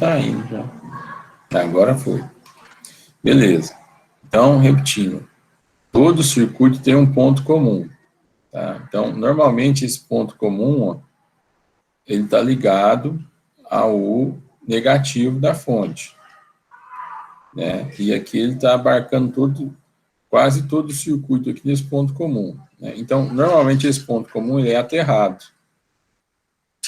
tá indo já. Agora foi. Beleza. Então, repetindo. Todo circuito tem um ponto comum. Tá? Então, normalmente esse ponto comum, ó, ele está ligado ao negativo da fonte. Né? E aqui ele está abarcando quase todo o circuito aqui nesse ponto comum. Né? Então, normalmente esse ponto comum ele é aterrado.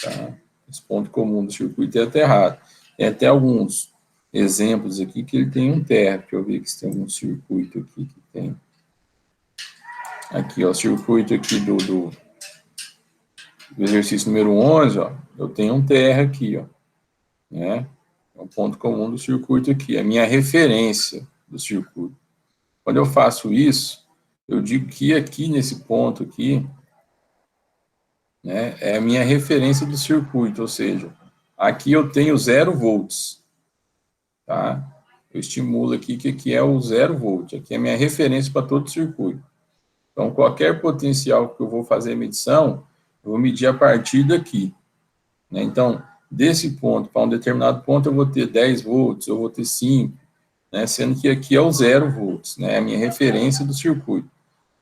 Tá? Esse ponto comum do circuito é aterrado. Tem até alguns exemplos aqui que ele tem um terra. Deixa eu ver se tem algum circuito aqui que tem. Aqui, ó, o circuito aqui do exercício número 11, ó, eu tenho um terra aqui, ó, né? É o ponto comum do circuito aqui, é a minha referência do circuito. Quando eu faço isso, eu digo que aqui nesse ponto aqui, né, é a minha referência do circuito, ou seja, aqui eu tenho 0 volts, tá? Eu estimulo aqui que aqui é o 0 volt, aqui é a minha referência para todo o circuito. Então, qualquer potencial que eu vou fazer a medição, eu vou medir a partir daqui. Né? Então, desse ponto para um determinado ponto, eu vou ter 10 volts, eu vou ter 5, né? Sendo que aqui é o 0 volts, né? É a minha referência do circuito.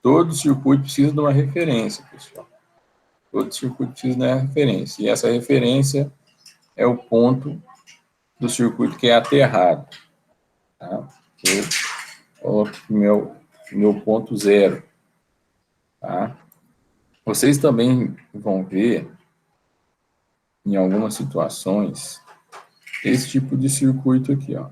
Todo circuito precisa de uma referência, pessoal. Todo circuito precisa de uma referência. E essa referência é o ponto do circuito que é aterrado. Tá? Eu coloco meu ponto 0. Tá? Vocês também vão ver, em algumas situações, esse tipo de circuito aqui, ó.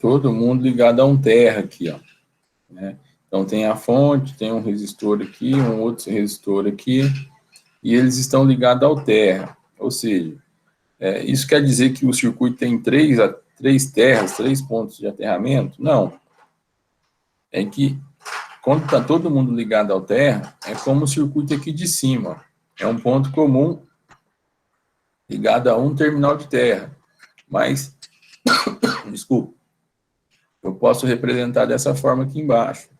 Todo mundo ligado a um terra aqui, ó. Né? Então, tem a fonte, tem um resistor aqui, um outro resistor aqui, e eles estão ligados ao terra. Ou seja, isso quer dizer que o circuito tem três terras, 3 pontos de aterramento? Não. É que, quando está todo mundo ligado ao terra, é como o circuito aqui de cima. É um ponto comum ligado a um terminal de terra. Mas, desculpa, eu posso representar dessa forma aqui embaixo.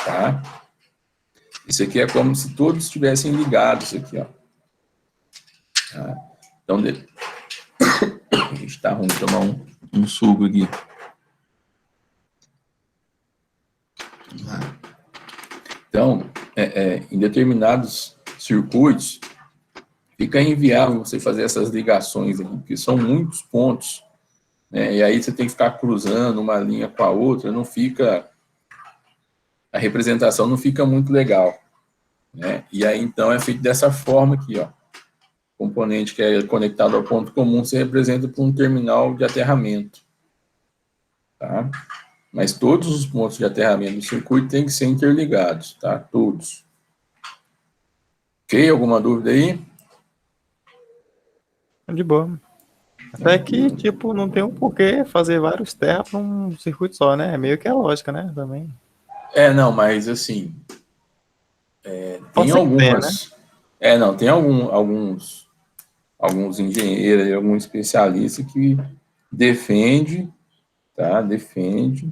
Tá? Isso aqui é como se todos estivessem ligados aqui, ó. Tá? Então, a gente está ruim de tomar um suco aqui. Então, em determinados circuitos, fica inviável você fazer essas ligações aqui, porque são muitos pontos, né? E aí você tem que ficar cruzando uma linha com a outra, não fica... A representação não fica muito legal, né? E aí, então, é feito dessa forma aqui, ó. O componente que é conectado ao ponto comum se representa por um terminal de aterramento, tá? Mas todos os pontos de aterramento do circuito têm que ser interligados, tá? Todos. Ok? Alguma dúvida aí? De boa. Até que, tipo, não tem um porquê fazer vários terras para um circuito só, né? É meio que a lógica, né? Também. Não, mas assim... tem Pode ser que tenha, né? algumas... não, tem alguns engenheiros, alguns especialistas que defende, tá? Defende.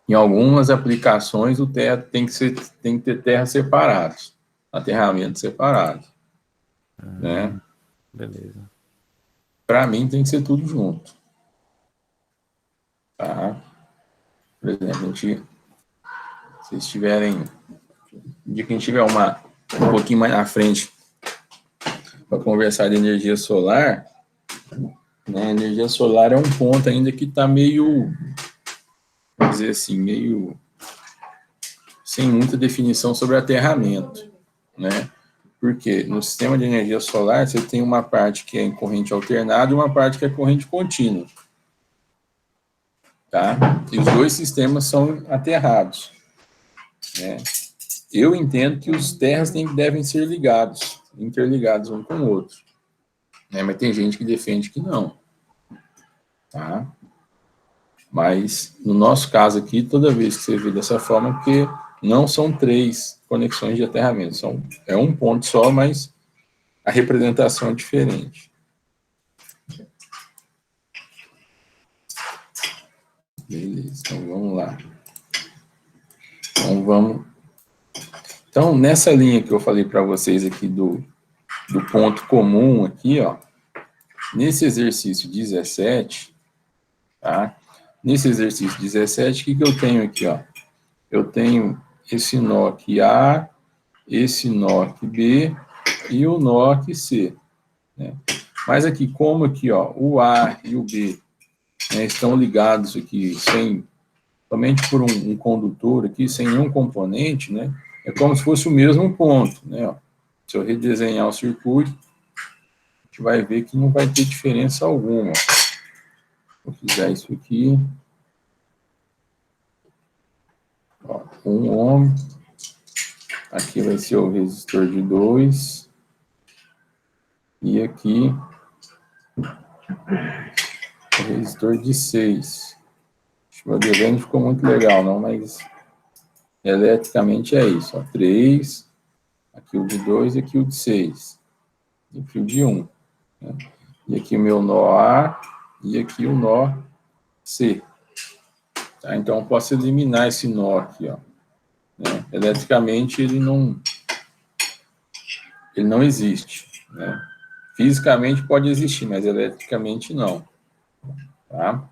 Em algumas aplicações, o terra tem que ter terras separadas, aterramentos separados, né? Beleza. Para mim, tem que ser tudo junto, tá? Por exemplo, se vocês tiverem... De quem tiver um pouquinho mais na frente para conversar de energia solar, né? A energia solar é um ponto ainda que está meio, vamos dizer assim, meio sem muita definição sobre aterramento, né? Porque no sistema de energia solar você tem uma parte que é em corrente alternada e uma parte que é corrente contínua, tá? E os dois sistemas são aterrados, né? Eu entendo que os terras devem ser ligados, interligados um com o outro, né? Mas tem gente que defende que não, tá? Mas no nosso caso aqui, toda vez que você vê dessa forma, porque não são 3 conexões de aterramento, é um ponto só, mas a representação é diferente. Beleza, então vamos lá. Então, nessa linha que eu falei para vocês aqui do ponto comum aqui, ó, nesse exercício 17, tá? Nesse exercício 17, o que eu tenho aqui, ó? Eu tenho esse nó aqui A, esse nó aqui B e o nó aqui C, né? Mas aqui, como aqui, ó, o A e o B, né, estão ligados aqui somente por um condutor aqui, sem nenhum componente, né? É como se fosse o mesmo ponto, né? Ó. Se eu redesenhar o circuito, a gente vai ver que não vai ter diferença alguma. Vou fizer isso aqui. Ó, 1 ohm. Aqui vai ser o resistor de 2. E aqui o resistor de 6. O modelo não ficou muito legal, não, mas eletricamente é isso. Ó, 3, aqui o de 2 e aqui o de 6. E aqui o de 1. Né? E aqui o meu nó A e aqui o nó C. Tá? Então, eu posso eliminar esse nó aqui. Ó, né? Eletricamente, ele não existe. Né? Fisicamente pode existir, mas eletricamente não. Tá?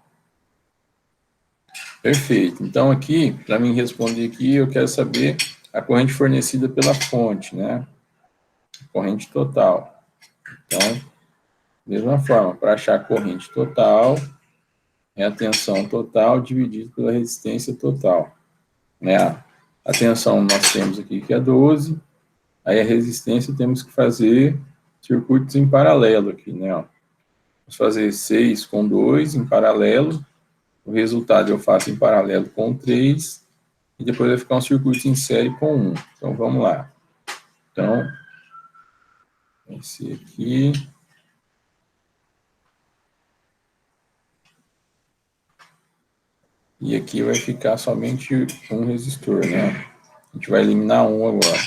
Perfeito. Então, aqui, para mim responder aqui, eu quero saber a corrente fornecida pela fonte, né? Corrente total. Então, mesma forma, para achar a corrente total, é a tensão total dividido pela resistência total. Né? A tensão nós temos aqui que é 12, aí a resistência temos que fazer circuitos em paralelo aqui, né? Ó. Vamos fazer 6 com 2 em paralelo, o resultado eu faço em paralelo com 3, e depois vai ficar um circuito em série com 1. Então, vamos lá. Então, esse aqui. E aqui vai ficar somente um resistor, né? A gente vai eliminar um agora.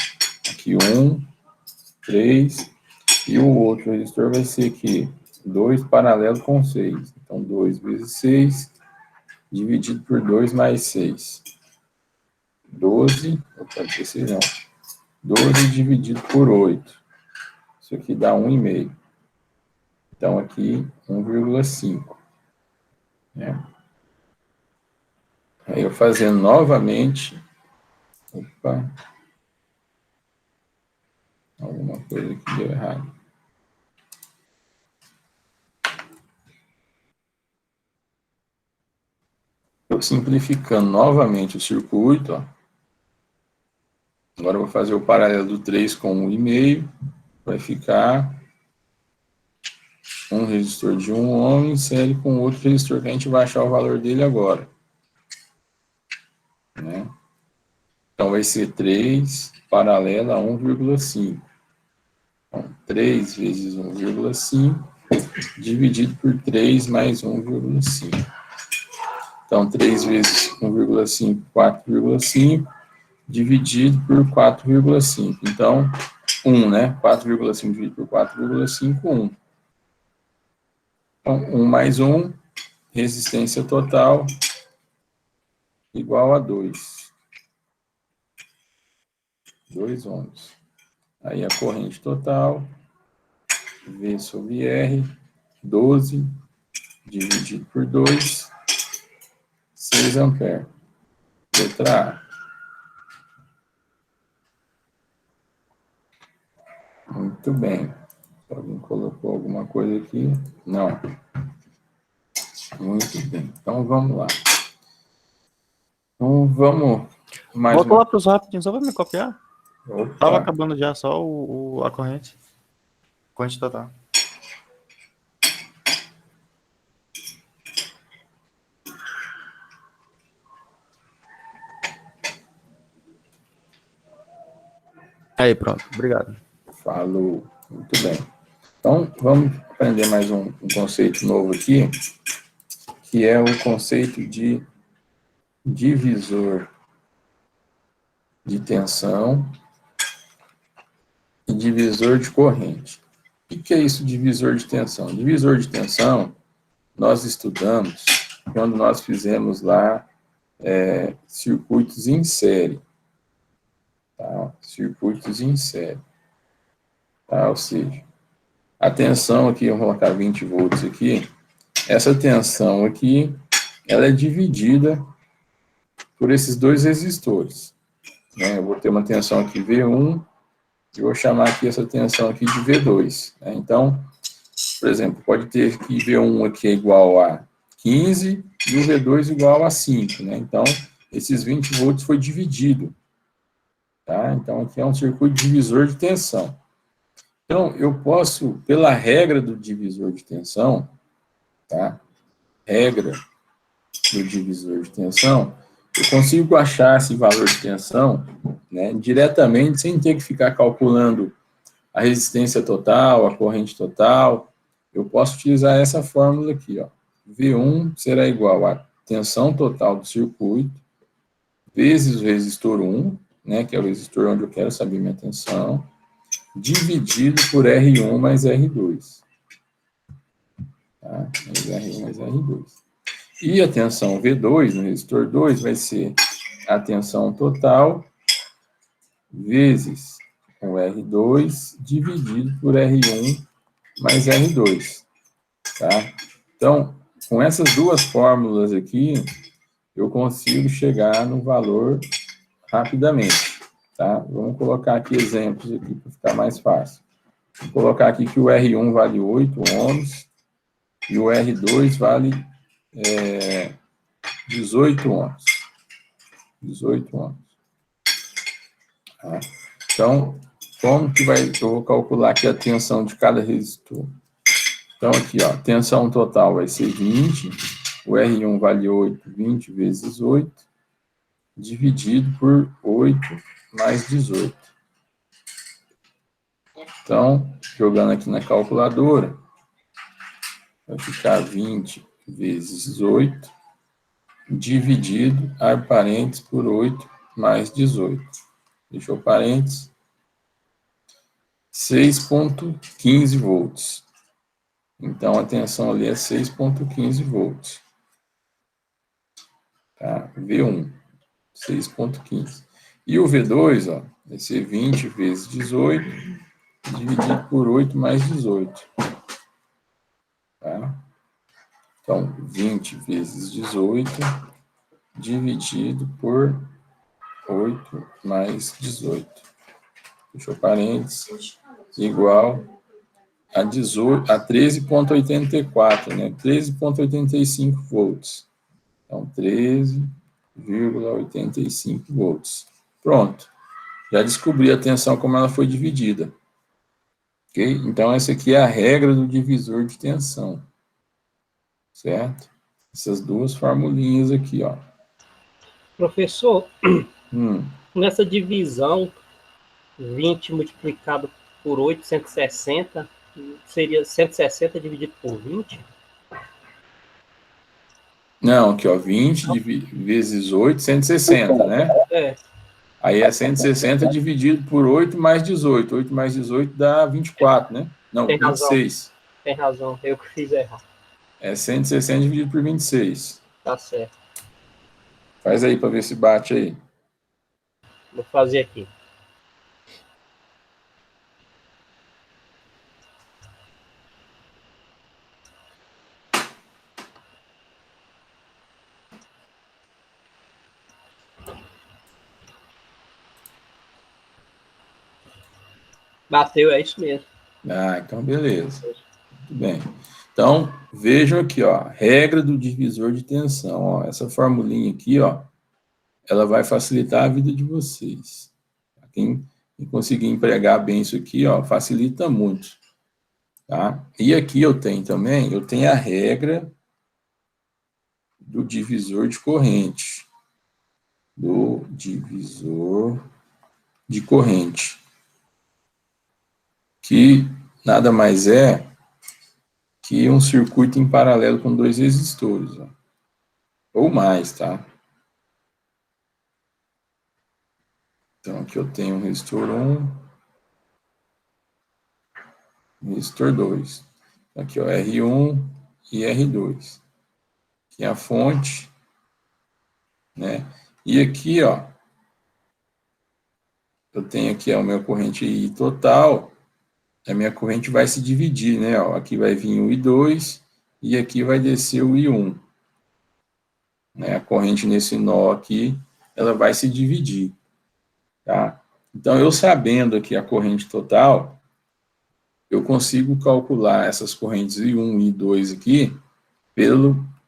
Aqui 1, 3, e o outro resistor vai ser aqui 2 paralelo com 6. Então, 2 vezes 6, dividido por 2 mais 6. 12, opa, 16 não. 12 dividido por 8. Isso aqui dá 1,5. Então, aqui, 1,5. Né? Aí, eu fazendo novamente. Opa. Alguma coisa aqui deu errado. Eu simplificando novamente o circuito, ó. Agora eu vou fazer o paralelo do 3 com 1,5. Vai ficar um resistor de 1 ohm em série com outro resistor que a gente vai achar o valor dele agora. Né? Então vai ser 3 paralelo a 1,5. Então, 3 vezes 1,5 dividido por 3 mais 1,5. Então, 3 vezes 1,5, 4,5, dividido por 4,5. Então, 1, né? 4,5 dividido por 4,5, 1. Então, 1 mais 1, resistência total, igual a 2. 2 ohms. Aí a corrente total, V sobre R, 12, dividido por 2, 6 amperes. Letra A. Muito bem. Alguém colocou alguma coisa aqui? Não. Muito bem. Então, vamos lá. Então, vamos mais Volta uma. lá pros rapidinho, só pra me copiar. Opa. Tava acabando já só a corrente. Corrente total. Aí, pronto. Obrigado. Falou. Muito bem. Então, vamos aprender mais um conceito novo aqui, que é o conceito de divisor de tensão e divisor de corrente. O que é isso, divisor de tensão? Divisor de tensão, nós estudamos quando nós fizemos lá circuitos em série. Tá? Circuitos em série. Tá? Ou seja, a tensão aqui, eu vou colocar 20 volts aqui, essa tensão aqui, ela é dividida por esses dois resistores. Né? Eu vou ter uma tensão aqui V1, e vou chamar aqui essa tensão aqui de V2. Né? Então, por exemplo, pode ter que V1 aqui é igual a 15 e o V2 igual a 5. Né? Então, esses 20 volts foi dividido. Tá? Então, aqui é um circuito divisor de tensão. Então, eu posso, pela regra do divisor de tensão, tá? Regra do divisor de tensão, eu consigo achar esse valor de tensão, né, diretamente, sem ter que ficar calculando a resistência total, a corrente total. Eu posso utilizar essa fórmula aqui, ó. V1 será igual à tensão total do circuito, vezes o resistor 1, né, que é o resistor onde eu quero saber minha tensão, dividido por R1 mais R2. Tá? Mais R1 mais R2. E a tensão V2, no resistor 2, vai ser a tensão total vezes o R2 dividido por R1 mais R2. Tá? Então, com essas duas fórmulas aqui, eu consigo chegar no valor rapidamente. Tá? Vamos colocar aqui exemplos aqui para ficar mais fácil. Vou colocar aqui que o R1 vale 8 ohms e o R2 vale 18 ohms. 18 ohms. Tá? Então, como que eu vou calcular aqui a tensão de cada resistor? Então, aqui, ó, tensão total vai ser 20, o R1 vale 8, 20 vezes 8, dividido por 8 mais 18. Então, jogando aqui na calculadora, vai ficar 20 vezes 8, dividido, abre parênteses, por 8 mais 18. Fechou parênteses. 6,15 volts. Então, a tensão ali é 6,15 volts. Tá? V1, 6,15. E o V2, ó, vai ser 20 vezes 18, dividido por 8 mais 18. Tá? Então, 20 vezes 18, dividido por 8 mais 18. Fechou parênteses. Igual a 13,84, né? 13,85 volts. Então, 13,85 volts. Pronto. Já descobri a tensão como ela foi dividida. Ok? Então, essa aqui é a regra do divisor de tensão. Certo? Essas duas formulinhas aqui, ó. Professor, nessa divisão, 20 multiplicado por 8, 160, seria 160 dividido por 20? Não, aqui, ó, 20 vezes 8, 160, né? É. Aí é 160 dividido por 8 mais 18. 8 mais 18 dá 24, né? Não, Tem 26. Tem razão, eu que fiz errado. É 160 dividido por 26. Tá certo. Faz aí para ver se bate aí. Vou fazer aqui. Bateu, é isso mesmo. Ah, então beleza. Muito bem. Então, vejam aqui, ó, regra do divisor de tensão, ó, essa formulinha aqui, ó, ela vai facilitar a vida de vocês. Quem conseguir empregar bem isso aqui, ó, facilita muito. Tá? E aqui eu tenho a regra do divisor de corrente. Do divisor de corrente. Que nada mais é que um circuito em paralelo com dois resistores. Ó. Ou mais, tá? Então, aqui eu tenho um resistor 1, resistor 2. Aqui, ó, R1 e R2. aqui é a fonte, né? E aqui, ó, eu tenho aqui a minha corrente I total, a minha corrente vai se dividir, né? Ó, aqui vai vir o I2 e aqui vai descer o I1. Né? A corrente nesse nó aqui, ela vai se dividir, tá? Então, eu sabendo aqui a corrente total, eu consigo calcular essas correntes I1 e I2 aqui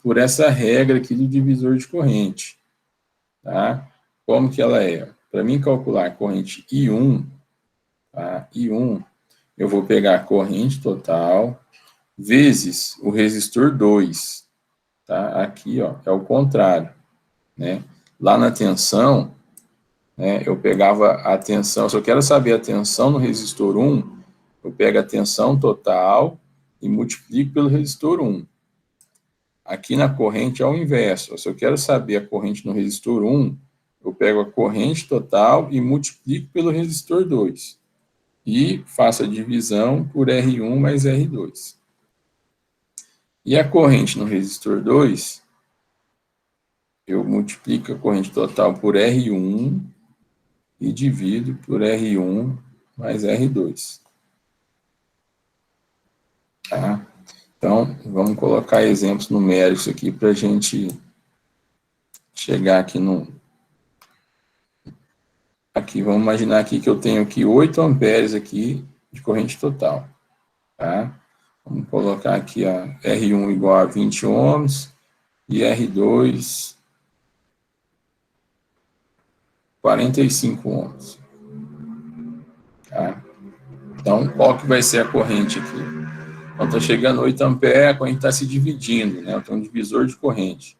por essa regra aqui do divisor de corrente, tá? Como que ela é? Para mim calcular a corrente I1, tá? I1, eu vou pegar a corrente total vezes o resistor 2, tá? Aqui, ó, é o contrário, né? Lá na tensão, né, eu pegava a tensão, se eu quero saber a tensão no resistor 1, eu pego a tensão total e multiplico pelo resistor 1. Aqui na corrente é o inverso. Se eu quero saber a corrente no resistor 1, eu pego a corrente total e multiplico pelo resistor 2. E faço a divisão por R1 mais R2. E a corrente no resistor 2, eu multiplico a corrente total por R1 e divido por R1 mais R2. Tá? Então, vamos colocar exemplos numéricos aqui para a gente chegar aqui no... Aqui, vamos imaginar aqui que eu tenho aqui 8 amperes aqui de corrente total. Tá? Vamos colocar aqui a R1 igual a 20 ohms e R2 45 ohms. Tá? Então, qual que vai ser a corrente aqui? Então, está chegando 8 amperes, a corrente está se dividindo, né? Eu tenho um divisor de corrente.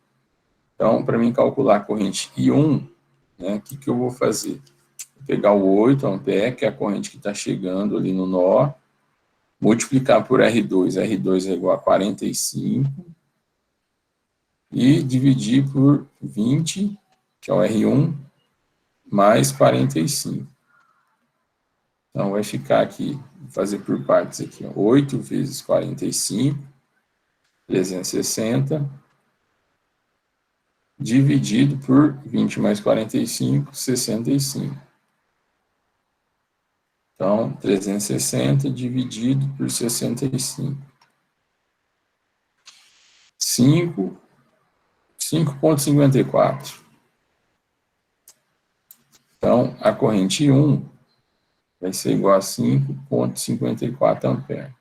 Então, para mim calcular a corrente I1, né, o que eu vou fazer? Vou pegar o 8 amperes, que é a corrente que está chegando ali no nó, multiplicar por R2, R2 é igual a 45, e dividir por 20, que é o R1, mais 45. Então, vai ficar aqui, vou fazer por partes aqui, ó, 8 vezes 45, 360, dividido por 20 mais 45, 65. Então, 360 dividido por 65. 5,54. Então, a corrente 1 vai ser igual a 5,54 amperes,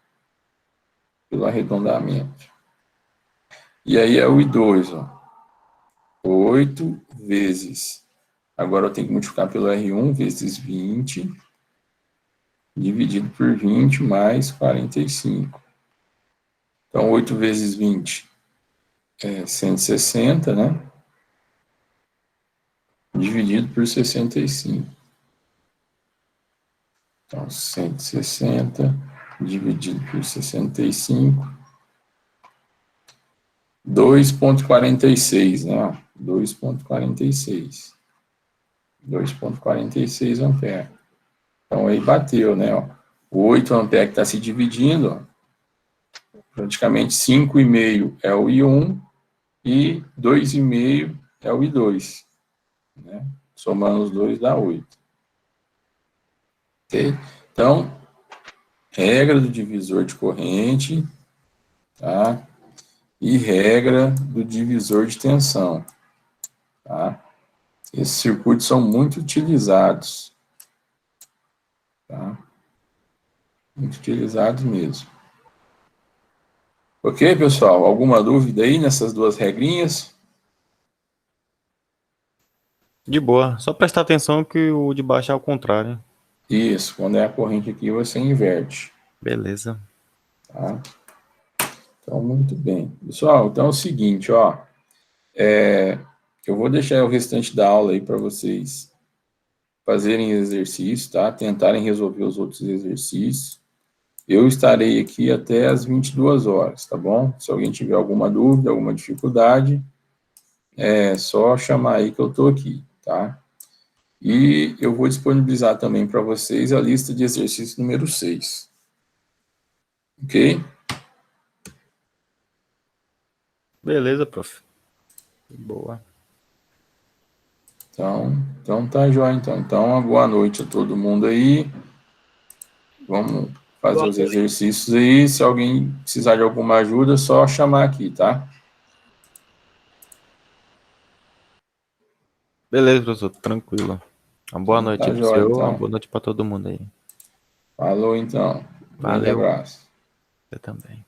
pelo arredondamento. E aí é o I2, ó. 8 vezes, agora eu tenho que multiplicar pelo R1 vezes 20, dividido por 20 mais 45. Então, 8 vezes 20 é 160, né? Dividido por 65. Então, 160 dividido por 65. 2,46, né? 2,46. 2,46 amperes. Então, aí bateu, né? Ó. O 8 amperes que está se dividindo, ó, praticamente 5,5 é o I1 e 2,5 é o I2. Né? Somando os dois dá 8. Ok? Então, regra do divisor de corrente, tá? E regra do divisor de tensão, tá? Esses circuitos são muito utilizados, tá? Muito utilizados mesmo. Ok, pessoal? Alguma dúvida aí nessas duas regrinhas? De boa. Só prestar atenção que o de baixo é ao contrário. Isso, quando é a corrente aqui, você inverte. Beleza. Tá? Então, muito bem. Pessoal, então é o seguinte, ó. Eu vou deixar o restante da aula aí para vocês fazerem exercício, tá? Tentarem resolver os outros exercícios. Eu estarei aqui até as 22 horas, tá bom? Se alguém tiver alguma dúvida, alguma dificuldade, é só chamar aí que eu estou aqui, tá? E eu vou disponibilizar também para vocês a lista de exercício número 6. Ok? Beleza, prof. Boa. Então tá, joia, então. Então, uma boa noite a todo mundo aí. Vamos fazer Boa os noite. exercícios aí. Se alguém precisar de alguma ajuda, é só chamar aqui, tá? Beleza, professor, tranquilo. Uma boa Então noite tá, aí pro joia, senhor, uma então. boa noite pra todo mundo aí. Falou, então. Grande Valeu, abraço. você também.